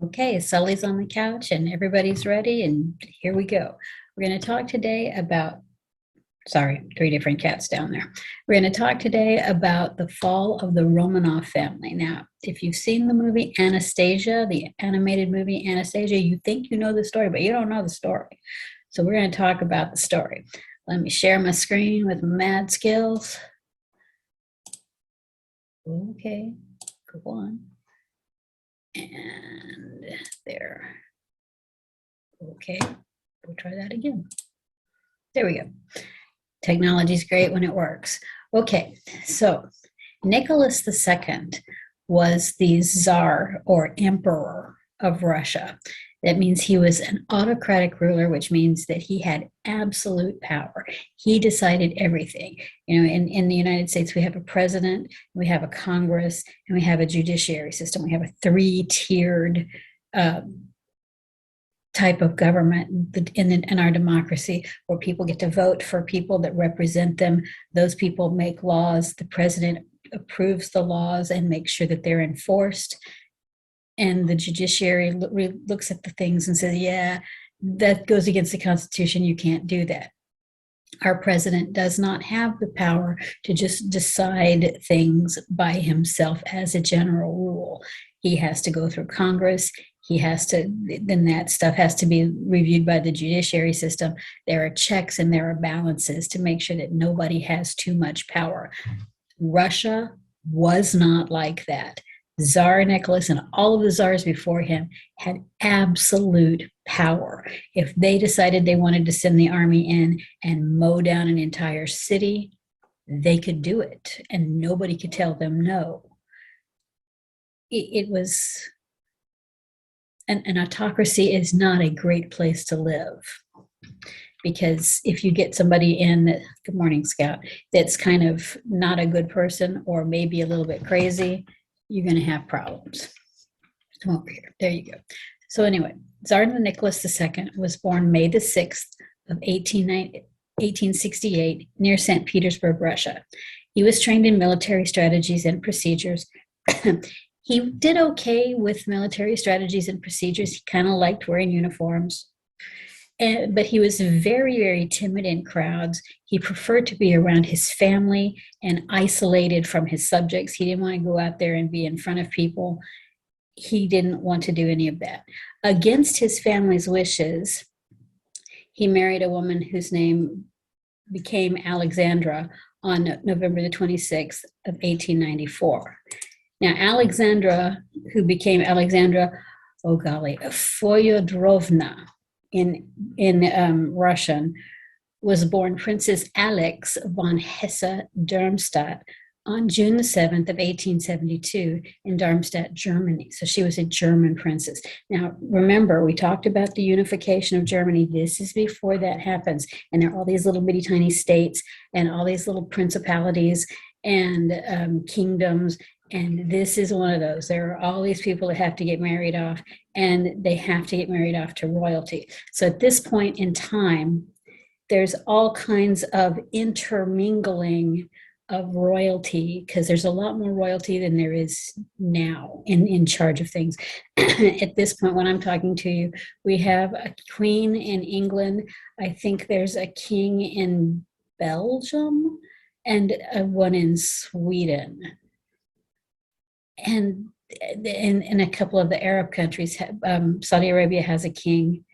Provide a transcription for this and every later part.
Okay, Sully's on the couch and everybody's ready, and here we go. We're going to talk today about, sorry, three different cats down there. We're going to talk today about the fall of the Romanov family. Now, if you've seen the movie Anastasia, the animated movie Anastasia, you think you know the story, but you don't know the story. So we're going to talk about the story. Let me share my screen with mad skills. Okay, go on. And there. Okay, we'll try that again. There we go. Technology is great when it works. Okay, so Nicholas II was the Tsar or Emperor of Russia. That means he was an autocratic ruler, which means that he had absolute power. He decided everything. You know, in the United States, we have a president, we have a Congress, and we have a judiciary system. We have a three-tiered type of government in our democracy, where people get to vote for people that represent them. Those people make laws. The president approves the laws and makes sure that they're enforced. And the judiciary looks at the things and says, yeah, that goes against the Constitution. You can't do that. Our president does not have the power to just decide things by himself as a general rule. He has to go through Congress. He has to, then that stuff has to be reviewed by the judiciary system. There are checks and there are balances to make sure that nobody has too much power. Russia was not like that. Tsar Nicholas and all of the czars before him had absolute power. If they decided they wanted to send the army in and mow down an entire city, they could do it, and nobody could tell them no. It was, an autocracy is not a great place to live, because if you get somebody in, good morning, Scout, that's kind of not a good person or maybe a little bit crazy, you're going to have problems. Come over here. There you go. So anyway, Tsar Nicholas II was born May the 6th of 1868 near St. Petersburg, Russia. He was trained in military strategies and procedures. He did okay with military strategies and procedures. He kind of liked wearing uniforms. But he was very, very timid in crowds. He preferred to be around his family and isolated from his subjects. He didn't want to go out there and be in front of people. He didn't want to do any of that. Against his family's wishes, he married a woman whose name became Alexandra on November the 26th of 1894. Now, Alexandra, who became Alexandra, oh golly, Fyodorova, in Russian, was born Princess Alex von Hesse-Darmstadt on June the 7th of 1872 in Darmstadt, Germany. So she was a German princess. Now, remember, we talked about the unification of Germany. This is before that happens. And there are all these little bitty tiny states and all these little principalities and kingdoms. And this is one of those. There are all these people that have to get married off, and they have to get married off to royalty. So at this point in time, there's all kinds of intermingling of royalty, because there's a lot more royalty than there is now in charge of things. At this point, when I'm talking to you, we have a queen in England. I think there's a king in Belgium and one in Sweden. And in a couple of the Arab countries, Saudi Arabia has a king,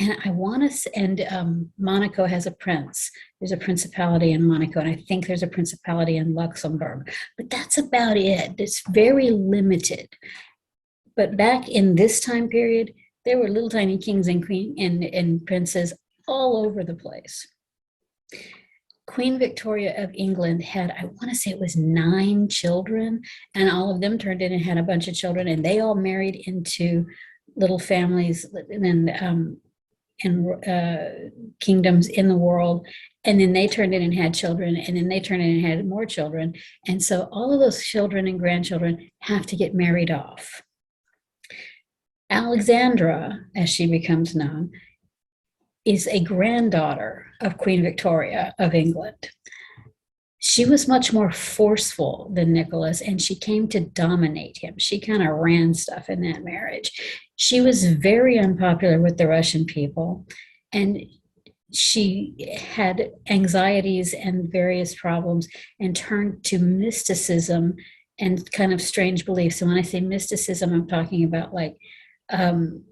and I want to, and Monaco has a prince. There's a principality in Monaco, and I think there's a principality in Luxembourg. But that's about it. It's very limited. But back in this time period, there were little tiny kings and queen and princes all over the place. Queen Victoria of England had, I want to say it was 9 children, and all of them turned in and had a bunch of children, and they all married into little families and kingdoms in the world. And then they turned in and had children, and then they turned in and had more children. And so all of those children and grandchildren have to get married off. Alexandra, as she becomes known, is a granddaughter of Queen Victoria of England. She was much more forceful than Nicholas, and she came to dominate him. She kind of ran stuff in that marriage. She was very unpopular with the Russian people, and she had anxieties and various problems and turned to mysticism and kind of strange beliefs. And when I say mysticism, I'm talking about like um,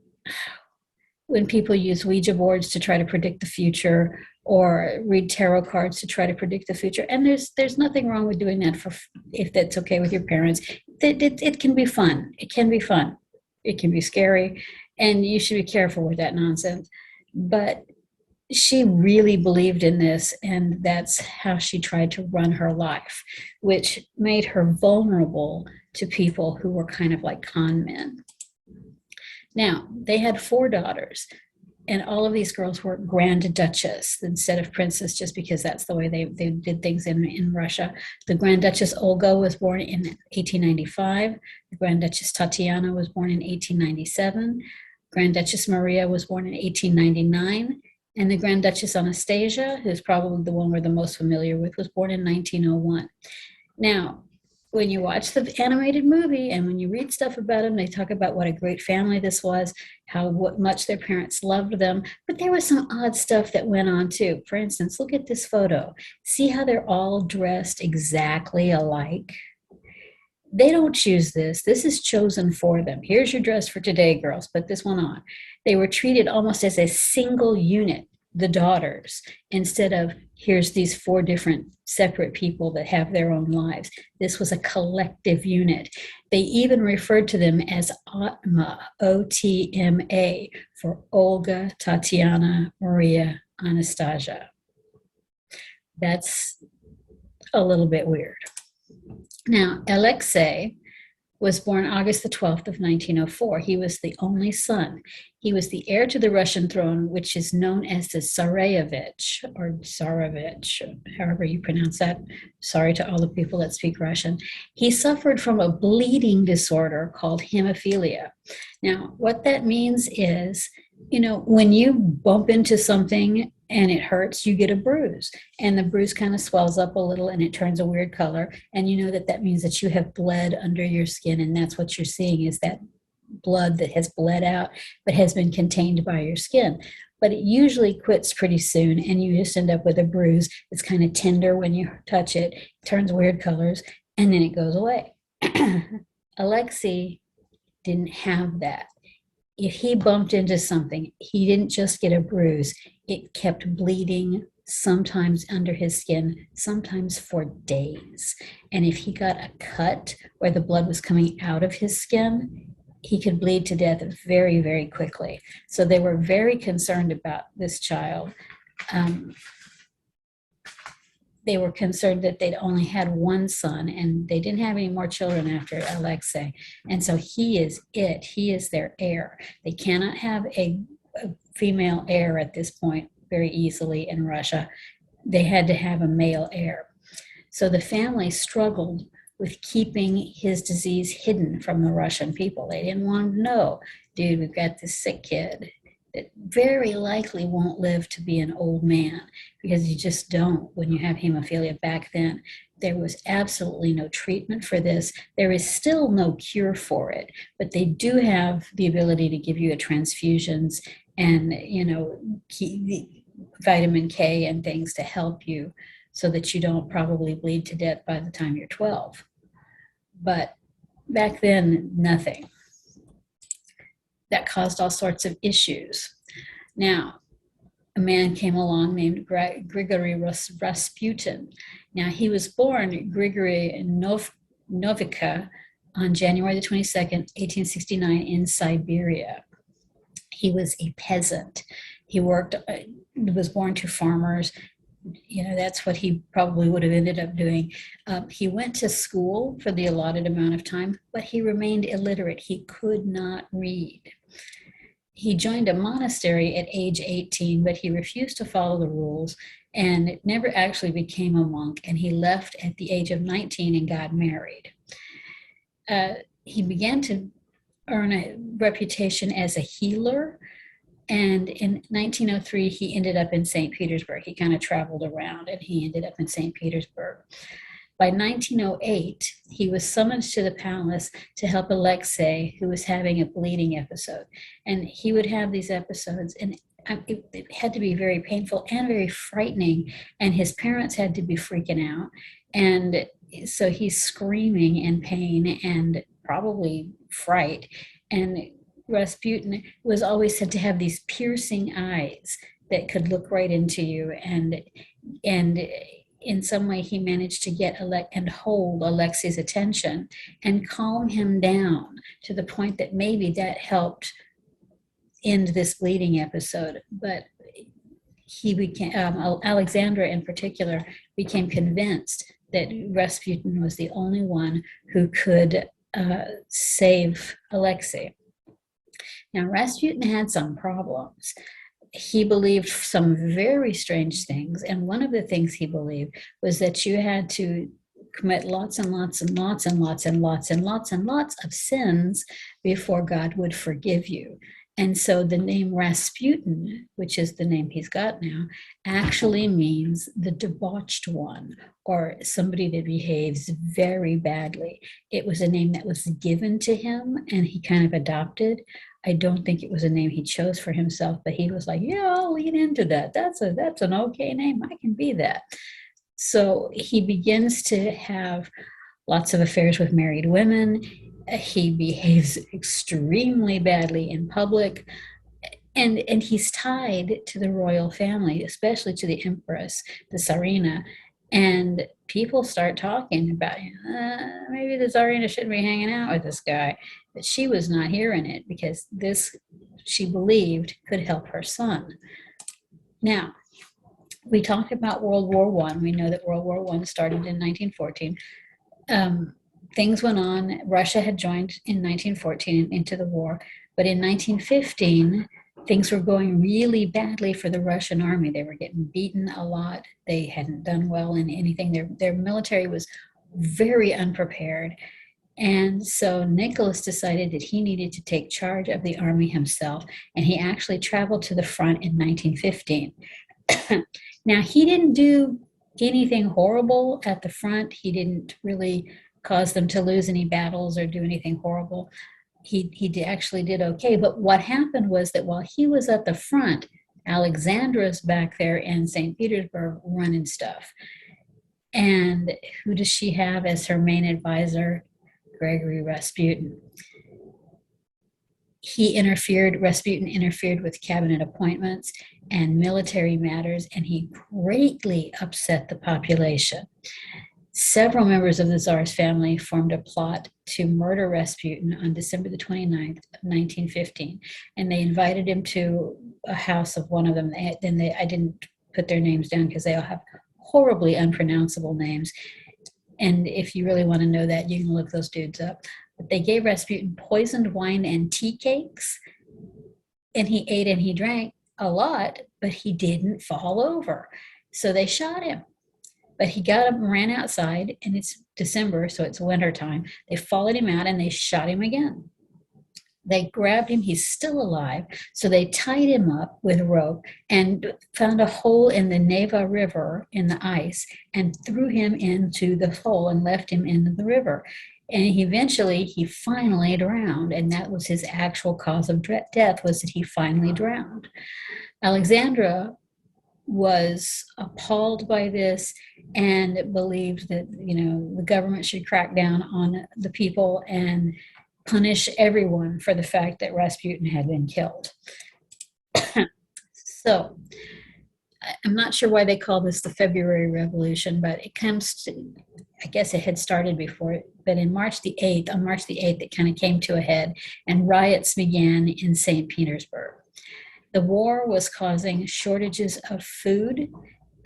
when people use Ouija boards to try to predict the future or read tarot cards to try to predict the future. And there's nothing wrong with doing that for if that's okay with your parents. It can be fun. It can be fun. It can be scary, and you should be careful with that nonsense. But she really believed in this, and that's how she tried to run her life, which made her vulnerable to people who were kind of like con men. Now, they had 4 daughters, and all of these girls were Grand Duchess instead of Princess, just because that's the way they did things in Russia. The Grand Duchess Olga was born in 1895. The Grand Duchess Tatiana was born in 1897. Grand Duchess Maria was born in 1899. And the Grand Duchess Anastasia, who's probably the one we're the most familiar with, was born in 1901. Now, when you watch the animated movie and when you read stuff about them, they talk about what a great family this was, how much their parents loved them. But there was some odd stuff that went on too. For instance, look at this photo. See how they're all dressed exactly alike? They don't choose this. This is chosen for them. Here's your dress for today, girls. Put this one on. They were treated almost as a single unit, the daughters, instead of here's these 4 different separate people that have their own lives. This was a collective unit. They even referred to them as Otma, O-T-M-A, for Olga, Tatiana, Maria, Anastasia. That's a little bit weird. Now, Alexei was born August the 12th of 1904. He was the only son. He was the heir to the Russian throne, which is known as the Tsarevich, or Tsarevich, however you pronounce that. Sorry to all the people that speak Russian. He suffered from a bleeding disorder called hemophilia. Now, what that means is, when you bump into something and it hurts, you get a bruise, and the bruise kind of swells up a little and it turns a weird color. And you know that means that you have bled under your skin, and that's what you're seeing is that blood that has bled out but has been contained by your skin. But it usually quits pretty soon, and you just end up with a bruise. It's kind of tender when you touch it, turns weird colors, and then it goes away. Alexi didn't have that. If he bumped into something, he didn't just get a bruise. It kept bleeding, sometimes under his skin, sometimes for days. And if he got a cut where the blood was coming out of his skin, he could bleed to death very, very quickly. So they were very concerned about this child. They were concerned that they'd only had one son, and they didn't have any more children after Alexei. And so he is it. He is their heir. They cannot have a female heir at this point very easily in Russia. They had to have a male heir. So the family struggled with keeping his disease hidden from the Russian people. They didn't want to know, dude, we've got this sick kid that very likely won't live to be an old man, because you just don't when you have hemophilia. Back then, there was absolutely no treatment for this. There is still no cure for it, but they do have the ability to give you transfusions and, vitamin K and things to help you so that you don't probably bleed to death by the time you're 12. But back then, nothing. That caused all sorts of issues. Now, a man came along named Grigory Rasputin. Now, he was born Grigory Novika on January the 22nd, 1869 in Siberia. He was a peasant. He was born to farmers. That's what he probably would have ended up doing. He went to school for the allotted amount of time, but he remained illiterate. He could not read. He joined a monastery at age 18, but he refused to follow the rules and never actually became a monk. And he left at the age of 19 and got married. He began to earn a reputation as a healer. And in 1903, he ended up in St. Petersburg. He kind of traveled around and he ended up in St. Petersburg. By 1908, he was summoned to the palace to help Alexei, who was having a bleeding episode. And he would have these episodes, and it had to be very painful and very frightening. And his parents had to be freaking out. And so he's screaming in pain and probably fright. And Rasputin was always said to have these piercing eyes that could look right into you, and in some way he managed to get and hold Alexi's attention and calm him down to the point that maybe that helped end this bleeding episode. But he became Alexandra in particular became convinced that Rasputin was the only one who could save Alexei. Now, Rasputin had some problems. He believed some very strange things. And one of the things he believed was that you had to commit lots and lots and lots and lots and lots and lots and lots of sins before God would forgive you. And so the name Rasputin, which is the name he's got now, actually means the debauched one, or somebody that behaves very badly. It was a name that was given to him and he kind of adopted. I don't think it was a name he chose for himself, but he was like, yeah, I'll lean into that. That's an okay name. I can be that. So he begins to have lots of affairs with married women. He behaves extremely badly in public. And he's tied to the royal family, especially to the Empress, the Tsarina. And people start talking about, maybe the Tsarina shouldn't be hanging out with this guy. But she was not hearing it because this, she believed, could help her son. Now, we talked about World War I. We know that World War I started in 1914. Things went on. Russia had joined in 1914 into the war. But in 1915, things were going really badly for the Russian army. They were getting beaten a lot. They hadn't done well in anything. Their military was very unprepared. And so Nicholas decided that he needed to take charge of the army himself. And he actually traveled to the front in 1915. Now, he didn't do anything horrible at the front. He didn't really cause them to lose any battles or do anything horrible. He actually did okay. But what happened was that while he was at the front, Alexandra's back there in St. Petersburg running stuff. And who does she have as her main advisor? Gregory Rasputin. Rasputin interfered with cabinet appointments and military matters, and he greatly upset the population. Several members of the Tsar's family formed a plot to murder Rasputin on December the 29th of 1915, and they invited him to a house of one of them. I didn't put their names down because they all have horribly unpronounceable names, and if you really want to know that, you can look those dudes up. But they gave Rasputin poisoned wine and tea cakes, and he ate and he drank a lot, but he didn't fall over. So they shot him. But he got up and ran outside, and it's December, so it's winter time. They followed him out, and they shot him again. They grabbed him. He's still alive. So they tied him up with a rope and found a hole in the Neva River in the ice and threw him into the hole and left him in the river. And he finally drowned. And that was his actual cause of death, was that he finally drowned. Alexandra was appalled by this and believed that, the government should crack down on the people and punish everyone for the fact that Rasputin had been killed. So I'm not sure why they call this the February Revolution, but it comes to, I guess it had started before, but on March the 8th, it kind of came to a head, and riots began in St. Petersburg. The war was causing shortages of food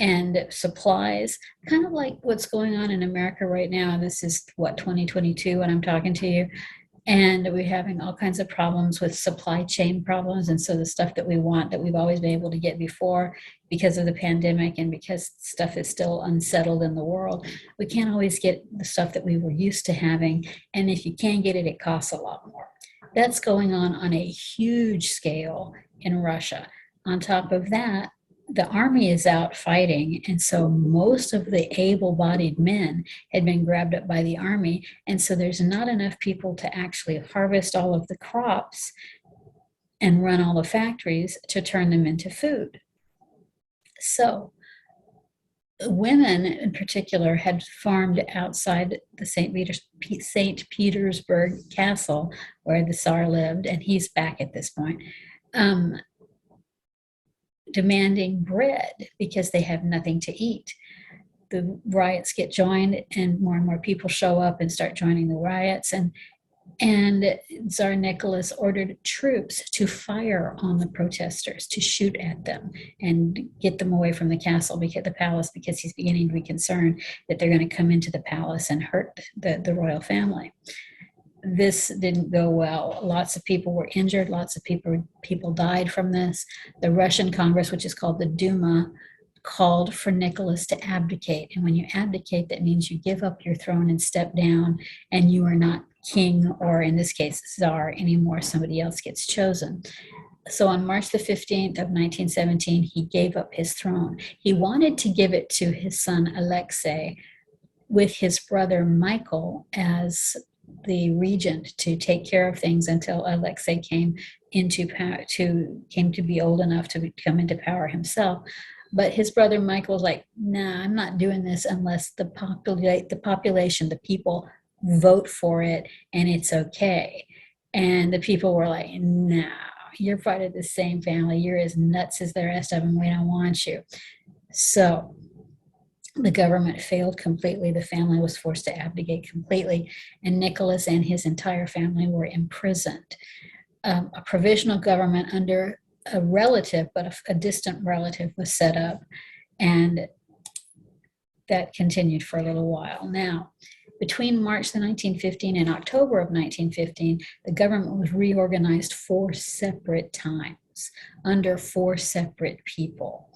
and supplies, kind of like what's going on in America right now. This is 2022 when I'm talking to you. And we're having all kinds of problems with supply chain problems. And so the stuff that we want, that we've always been able to get before, because of the pandemic and because stuff is still unsettled in the world, we can't always get the stuff that we were used to having. And if you can get it, it costs a lot more. That's going on a huge scale in Russia. On top of that, the army is out fighting, and so most of the able-bodied men had been grabbed up by the army, and so there's not enough people to actually harvest all of the crops and run all the factories to turn them into food. So women in particular had farmed outside the St. Petersburg castle where the Tsar lived, and he's back at this point, demanding bread because they have nothing to eat. The riots get joined, and more people show up and start joining the riots, and Tsar Nicholas ordered troops to fire on the protesters, to shoot at them and get them away from the palace, because he's beginning to be concerned that they're going to come into the palace and hurt the royal family. This didn't go well. Lots of people were injured. Lots of people died from this. The Russian Congress, which is called the Duma, called for Nicholas to abdicate. And when you abdicate, that means you give up your throne and step down, and you are not king, or in this case, Tsar anymore. Somebody else gets chosen. So on March the 15th of 1917, he gave up his throne. He wanted to give it to his son Alexei, with his brother Michael as the regent to take care of things until Alexei came to be old enough to come into power himself. But his brother Michael was like, nah, I'm not doing this unless the population, the people vote for it and it's okay. And the people were like, no, you're part of the same family. You're as nuts as the rest of them. We don't want you. So the government failed completely. The family was forced to abdicate completely, and Nicholas and his entire family were imprisoned. A provisional government under a relative, but a distant relative, was set up, and that continued for a little while. Now, between March the 1915 and October of 1915, the government was reorganized 4 separate times under 4 separate people.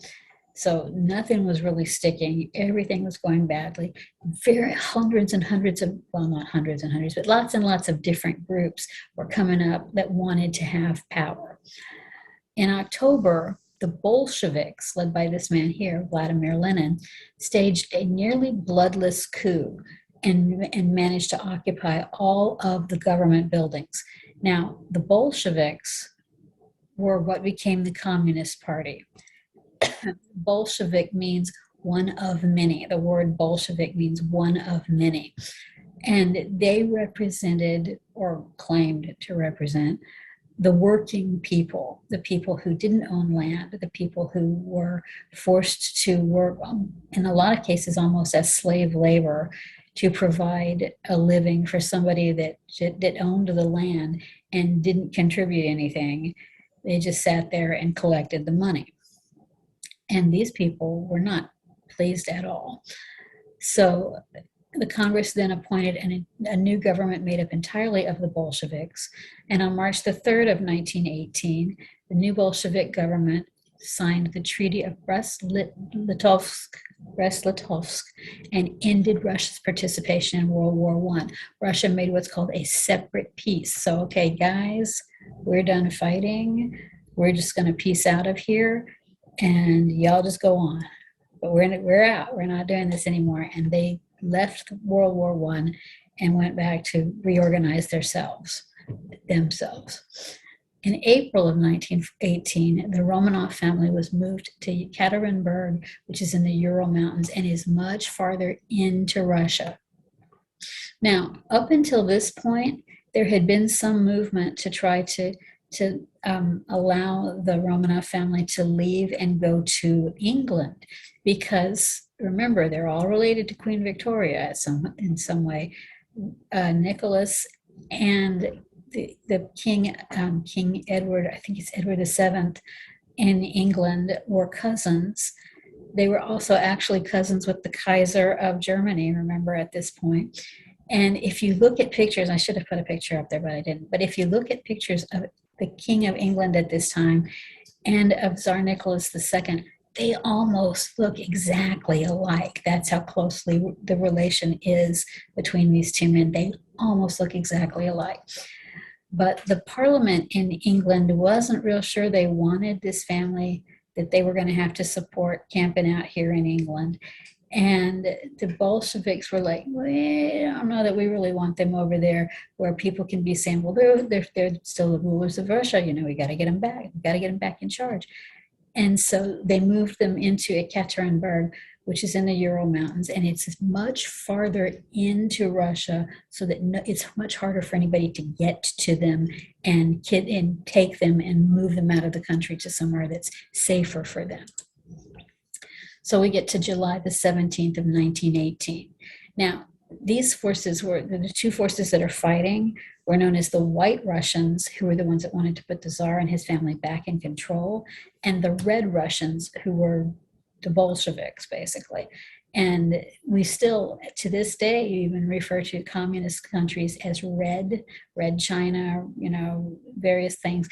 So nothing was really sticking. Everything was going badly. Hundreds and hundreds of, well, not hundreds and hundreds, but lots and lots of different groups were coming up that wanted to have power. In October, the Bolsheviks, led by this man here, Vladimir Lenin, staged a nearly bloodless coup and managed to occupy all of the government buildings. Now, the Bolsheviks were what became the Communist Party. Bolshevik means one of many. The word Bolshevik means one of many. And they represented, or claimed to represent, the working people, the people who didn't own land, the people who were forced to work, in a lot of cases, almost as slave labor, to provide a living for somebody that owned the land and didn't contribute anything. They just sat there and collected the money. And these people were not pleased at all. So the Congress then appointed a new government made up entirely of the Bolsheviks. And on March the 3rd of 1918, the new Bolshevik government signed the Treaty of Brest-Litovsk and ended Russia's participation in World War I. Russia made what's called a separate peace. So, okay, guys, we're done fighting. We're just going to peace out of here, and y'all just go on. But we're out. We're not doing this anymore. And they left World War I and went back to reorganize themselves. In April of 1918, the Romanov family was moved to Yekaterinburg, which is in the Ural Mountains and is much farther into Russia. Now, up until this point, there had been some movement to try to allow the Romanov family to leave and go to England, because remember, they're all related to Queen Victoria in some way. Nicholas and the King Edward, I think it's Edward VII in England, were cousins. They were also actually cousins with the Kaiser of Germany, remember, at this point. And if you look at pictures, I should have put a picture up there, but I didn't. But if you look at pictures of the King of England at this time and of Czar Nicholas II, they almost look exactly alike. That's how closely the relation is between these two men. They almost look exactly alike. But the parliament in England wasn't real sure they wanted this family that they were going to have to support camping out here in England. And the Bolsheviks were like, well, I don't know that we really want them over there where people can be saying, well, they're still the rulers of Russia. We got to get them back. We got to get them back in charge. And so they moved them into Ekaterinburg, which is in the Ural Mountains, and it's much farther into Russia, so that it's much harder for anybody to get to them and take them and move them out of the country to somewhere that's safer for them. So we get to July the 17th of 1918. Now, these forces the two forces that are fighting were known as the White Russians, who were the ones that wanted to put the Tsar and his family back in control, and the Red Russians, who were the Bolsheviks, basically. And we still, to this day, even refer to communist countries as red China, various things.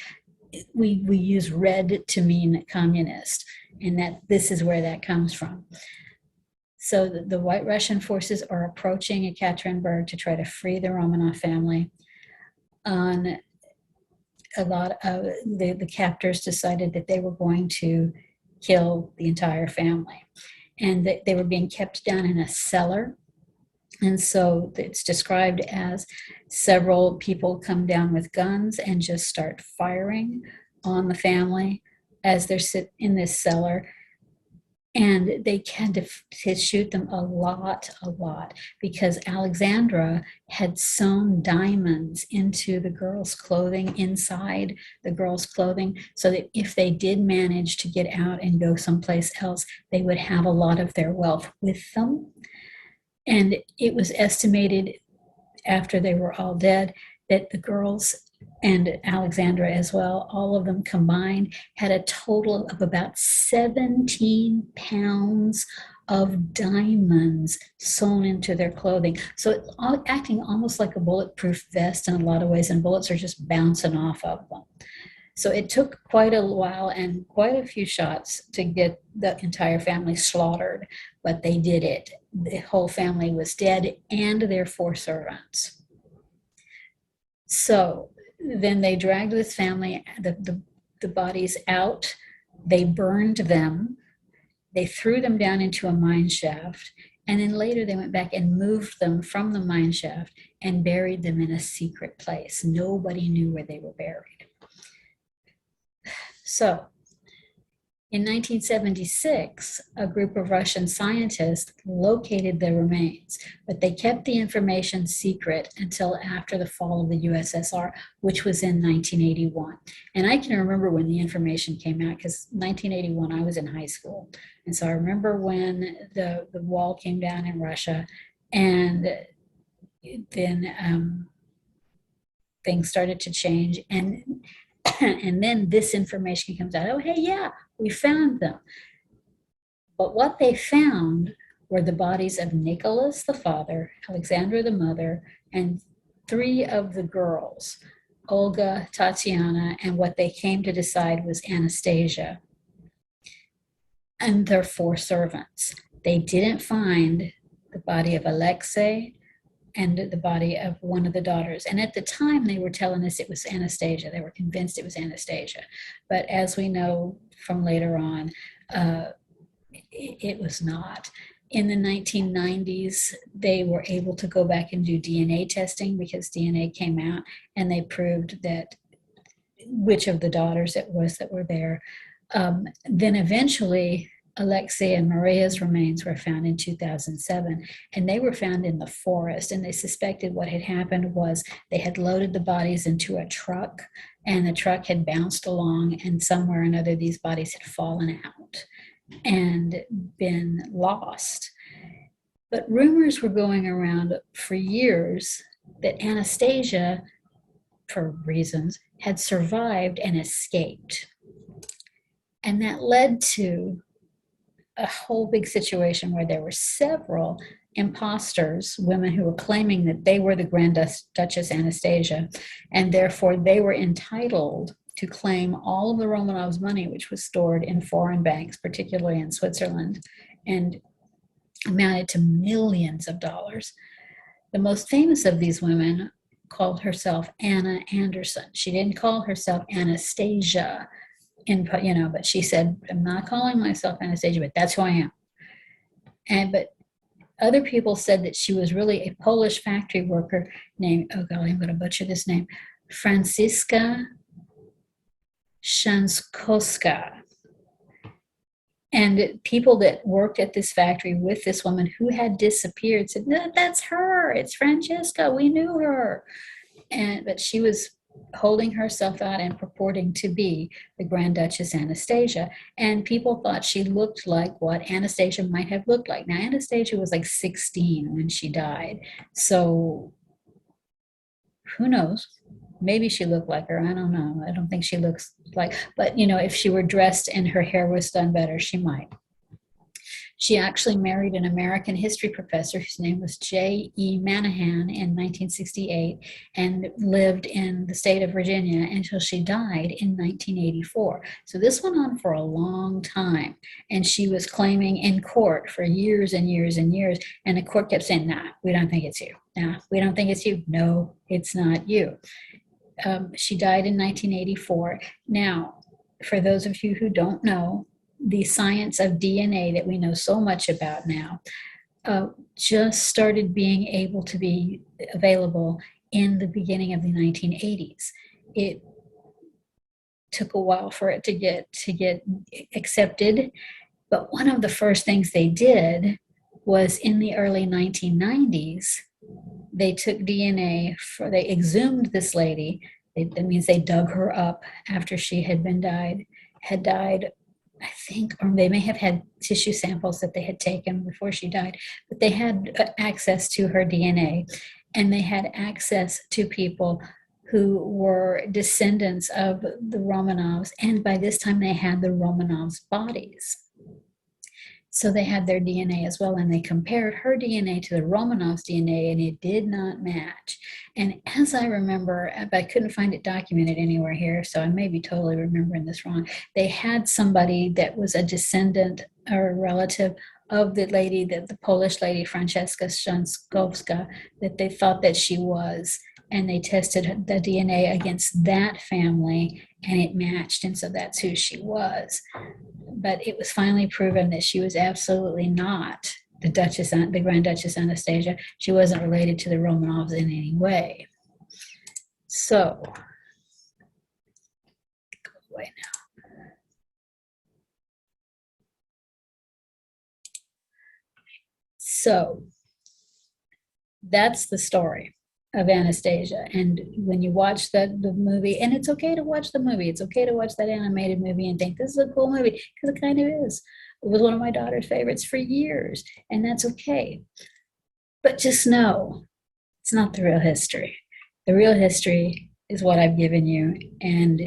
We use red to mean communist, and that this is where that comes from. So the White Russian forces are approaching Ekaterinburg to try to free the Romanov family. A lot of the captors decided that they were going to kill the entire family, and that they were being kept down in a cellar. And so it's described as several people come down with guns and just start firing on the family as they're sitting in this cellar. And they tend to shoot them a lot, because Alexandra had sewn diamonds into the girls' clothing, inside the girls' clothing, so that if they did manage to get out and go someplace else, they would have a lot of their wealth with them. And it was estimated, after they were all dead, that the girls and Alexandra as well, all of them combined, had a total of about 17 pounds of diamonds sewn into their clothing. So it's acting almost like a bulletproof vest in a lot of ways, and bullets are just bouncing off of them. So it took quite a while and quite a few shots to get the entire family slaughtered, but they did it. The whole family was dead, and their 4 servants. So then they dragged this family, the bodies out, they burned them, they threw them down into a mine shaft, and then later they went back and moved them from the mine shaft and buried them in a secret place. Nobody knew where they were buried. So in 1976, a group of Russian scientists located the remains, but they kept the information secret until after the fall of the USSR, which was in 1981. And I can remember when the information came out, because 1981, I was in high school. And so I remember when the wall came down in Russia, and then things started to change. And then this information comes out. Oh, hey, yeah, we found them. But what they found were the bodies of Nicholas, the father, Alexandra, the mother, and 3 of the girls, Olga, Tatiana, and what they came to decide was Anastasia, and their 4 servants. They didn't find the body of Alexi and the body of one of the daughters. And at the time, they were telling us it was Anastasia. They were convinced it was Anastasia. But as we know from later on, it was not. In the 1990s, they were able to go back and do DNA testing, because DNA came out and they proved that which of the daughters it was that were there. Then eventually, Alexi and Maria's remains were found in 2007, and they were found in the forest, and they suspected what had happened was they had loaded the bodies into a truck, and the truck had bounced along, and somewhere or another these bodies had fallen out and been lost. But rumors were going around for years that Anastasia, for reasons, had survived and escaped. And that led to a whole big situation where there were several imposters, women who were claiming that they were the Grand Duchess Anastasia, and therefore they were entitled to claim all of the Romanovs' money, which was stored in foreign banks, particularly in Switzerland, and amounted to millions of dollars. The most famous of these women, called herself Anna Anderson. She didn't call herself Anastasia, but she said, I'm not calling myself Anastasia, but that's who I am. But other people said that she was really a Polish factory worker named, oh God, I'm going to butcher this name, Franciszka Shanskowska. And people that worked at this factory with this woman who had disappeared said, no, that's her, it's Francesca, we knew her. But she was holding herself out and purporting to be the Grand Duchess Anastasia. And people thought she looked like what Anastasia might have looked like. Now, Anastasia was like 16 when she died. So who knows? Maybe she looked like her. I don't know. I don't think she looks like, but if she were dressed and her hair was done better, she might. She actually married an American history professor whose name was J.E. Manahan in 1968 and lived in the state of Virginia until she died in 1984. So this went on for a long time. And she was claiming in court for years and years and years. And the court kept saying, nah, we don't think it's you. Nah, we don't think it's you. No, it's not you. She died in 1984. Now, for those of you who don't know, the science of DNA that we know so much about now just started being able to be available in the beginning of the 1980s. It took a while for it to get accepted, but one of the first things they did was in the early 1990s, they took DNA, they exhumed this lady. That means they dug her up after she had died, I think, or they may have had tissue samples that they had taken before she died, but they had access to her DNA, and they had access to people who were descendants of the Romanovs, and by this time they had the Romanovs' bodies. So they had their DNA as well, and they compared her DNA to the Romanovs' DNA, and it did not match. And as I remember, but I couldn't find it documented anywhere here, so I may be totally remembering this wrong. They had somebody that was a descendant or a relative of the lady, the Polish lady, Franciszka Shanskowska, that they thought that she was. And they tested the DNA against that family, and it matched, and so that's who she was. But it was finally proven that she was absolutely not the Grand Duchess Anastasia. She wasn't related to the Romanovs in any way. So, go away now. So, that's the story of Anastasia. And when you watch the movie, and it's okay to watch the movie, it's okay to watch that animated movie and think this is a cool movie, because it kind of is. It was one of my daughter's favorites for years, and that's okay. But just know, it's not the real history. The real history is what I've given you, and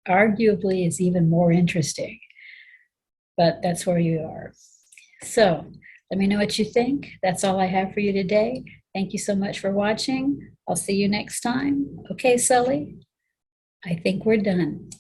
arguably is even more interesting. But that's where you are. So let me know what you think. That's all I have for you today. Thank you so much for watching. I'll see you next time. Okay, Sully, I think we're done.